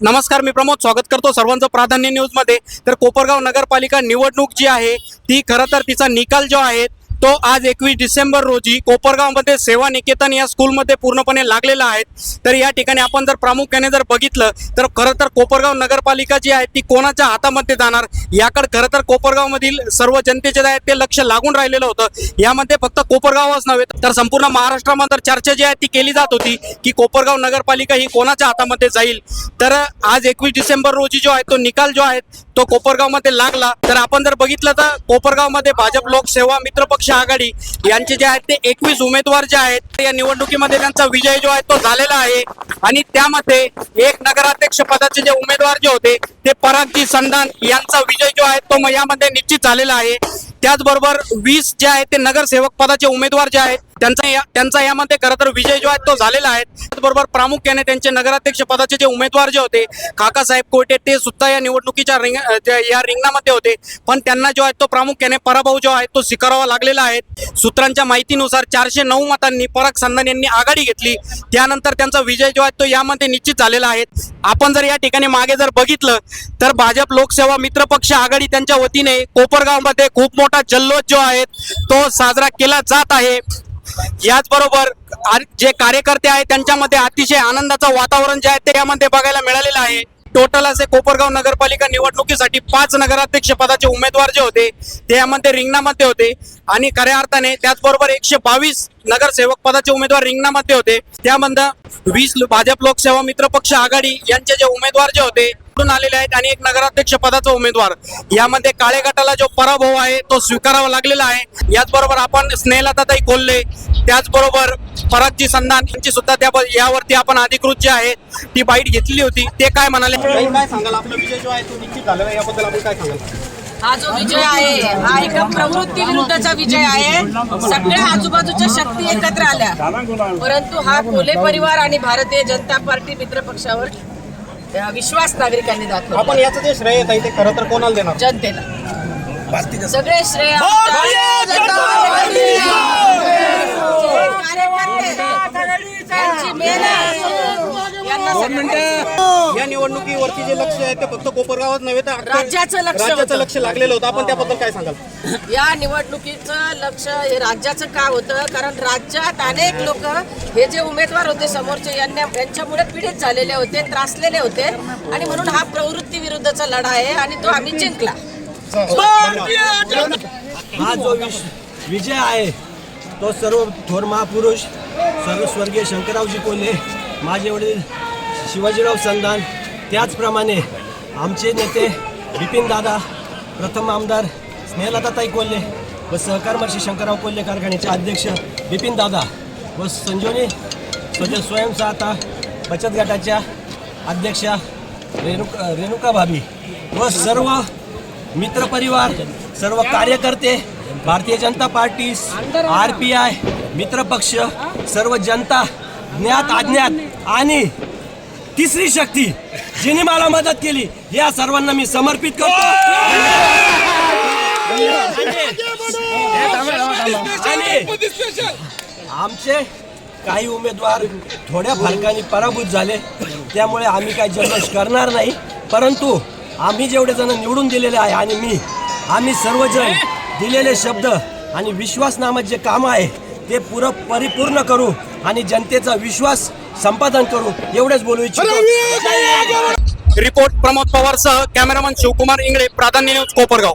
नमस्कार, मी प्रमोद स्वागत करतो सर्वांचं प्राधान्य न्यूजमध्ये। तर कोपरगाव नगरपालिका निवडणूक जी आहे ती खरं तर तिचा निकाल जो आहे तो आज 21 डिसेंबर रोजी कोपरगावमध्ये सेवा निकेतन या स्कूलमध्ये पूर्णपणे लागलेला आहे। तर या ठिकाणी आपण जर प्रामुख्याने जर बघितलं तर खरं तर कोपरगाव नगरपालिका जी आहे ती कोणाच्या हातामध्ये जाणार याकडे खरं तर कोपरगावमधील सर्व जनतेचे जे आहे ते लक्ष लागून राहिलेलं होतं। यामध्ये फक्त कोपरगावच नव्हे तर संपूर्ण महाराष्ट्रामध्ये चर्चा जी आहे ती केली जात होती की कोपरगाव नगरपालिका ही कोणाच्या हातामध्ये जाईल। तर आज 21 डिसेंबर रोजी जो आहे तो निकाल जो आहे तो कोपरगावमध्ये लागला। तर आपण जर बघितलं तर कोपरगावमध्ये भाजप लोकसेवा मित्र पक्ष आघाडी यांचे जे आहेत ते 21 उमेदवार जे आहेत या निवडणुकीमध्ये त्यांचा विजय जो आहे तो झालेला आहे। आणि त्यामध्ये एक नगराध्यक्ष पदाचे जे उमेदवार जे होते ते परागजी संधान यांचा विजय जो आहे तो यामध्ये निश्चित झालेला आहे। त्याचबरोबर 20 जे आहेत ते नगरसेवक पदाचे उमेदवार जे आहेत त्यांचा यामध्ये खरं तर विजय जो आहे तो झालेला आहे। त्याचबरोबर प्रामुख्याने त्यांचे नगराध्यक्ष पदाचे जे उमेदवार जे होते काकासाहेब कोटे ते सुद्धा या निवडणुकीच्या रिंगणामध्ये होते, पण त्यांना जो आहे तो प्रामुख्याने पराभव जो आहे तो स्वीकारावा लागलेला आहे। सूत्रांच्या माहितीनुसार 409 मतांनी पराग संधान यांनी आघाडी घेतली, त्यानंतर त्यांचा विजय जो आहे तो यामध्ये निश्चित झालेला आहे। आपण जर या ठिकाणी मागे जर बघितलं तर भाजप लोकसेवा मित्र पक्ष आघाडी त्यांच्या वतीने कोपरगावमध्ये खूप मोठा जल्लोष जो आहे तो साजरा केला जात आहे। याचबरोबर जे कार्यकर्ते आहेत त्यांच्यामध्ये अतिशय आनंदाचं वातावरण जे आहे ते यामध्ये बघायला मिळालेलं आहे। टोटल असे कोपरगाव नगरपालिका निवडणुकीसाठी 5 नगराध्यक्ष पदाचे उमेदवार जे होते ते यामध्ये रिंगणामध्ये होते आणि खऱ्या अर्थाने त्याचबरोबर 122 नगरसेवक पदाचे उमेदवार रिंगणामध्ये होते। त्यामध्ये 20 भाजप लोकसेवा मित्र पक्ष आघाडी यांचे जे उमेदवार जे होते आलेले आहेत आणि एक नगराध्यक्ष पदाचा उमेदवार यामध्ये काळे गटाला जो पराभव आहे तो स्वीकारावा लागलेला आहे। याचबरोबर आपण स्नेहलताताई कोल्हे त्याचबरोबर परागजी संधान यांची सुद्धा यावरती आपण अधिकृत जे आहे ती बाईट घेतली होती। ते काय म्हणाले, काय सांगाल? आपला विजय जो आहे तो निश्चित झालेला आहे, याबद्दल आपण काय सांगाल? हा जो विजय आहे हा एका प्रवृत्ती विरुद्धचा विजय आहे। सगळ्या आजूबाजूच्या शक्ती एकत्र आल्या, परंतु हा कोल्हे परिवार आणि भारतीय जनता पार्टी मित्र पक्षावर विश्वास नागरिकांनी दाखवला। आपण याचं जे श्रेय आहे ते खरं तर कोणाला देणार? जनतेला सगळे श्रेय या निवडणुकीवरती जे लक्ष आहे ते फक्त कोपरगावात नव्हे तर राज्याचं लक्ष लागलेलं होतं। आपण त्याबद्दल काय सांगाल? या निवडणुकीचं लक्ष हे राज्याचं का होतं, कारण राज्यात अनेक लोक हे जे उमेदवार होते समोरचे यांच्यामुळे पीडित झालेले होते, त्रासलेले होते आणि म्हणून हा प्रवृत्ती विरुद्धचा लढा आहे आणि तो आम्ही जिंकला। हा जो विजय आहे तो सर्व थोर महापुरुष सर्व स्वर्गीय शंकररावजी कोल्हे, माझे वडील शिवाजीराव संधान, त्याचप्रमाणे आमचे नेते बिपिन दादा, प्रथम आमदार स्नेहलताताई कोल्हे व सहकार महर्षी शंकरराव कोल्हे कारखान्याचे अध्यक्ष बिपिन दादा व संजीवनी स्वयंसहायता बचत गटाच्या अध्यक्षा रेणुका भाभी व सर्व मित्रपरिवार, सर्व कार्यकर्ते, भारतीय जनता पार्टी, RPI, मित्रपक्ष, सर्व जनता, ज्ञात अज्ञात आणि तिसरी शक्ती जिने मला मदत केली या सर्वांना मी समर्पित करतो। आमचे काही उमेदवार थोड्या फरकाने पराभूत झाले, त्यामुळे आम्ही काही जल्लोष करणार नाही, परंतु आम्ही जेवढे जण निवडून दिलेले आहे आणि आम्ही सर्वजण दिलेले शब्द आणि विश्वास नामाचे जे काम आहे ते परिपूर्ण करू आणि जनतेचा विश्वास संपादन करू, एवढेच बोलू इच्छितो। रिपोर्ट प्रमोद पवारसह कॅमेरामन शिवकुमार इंगळे, प्राधान्य न्यूज, कोपरगाव।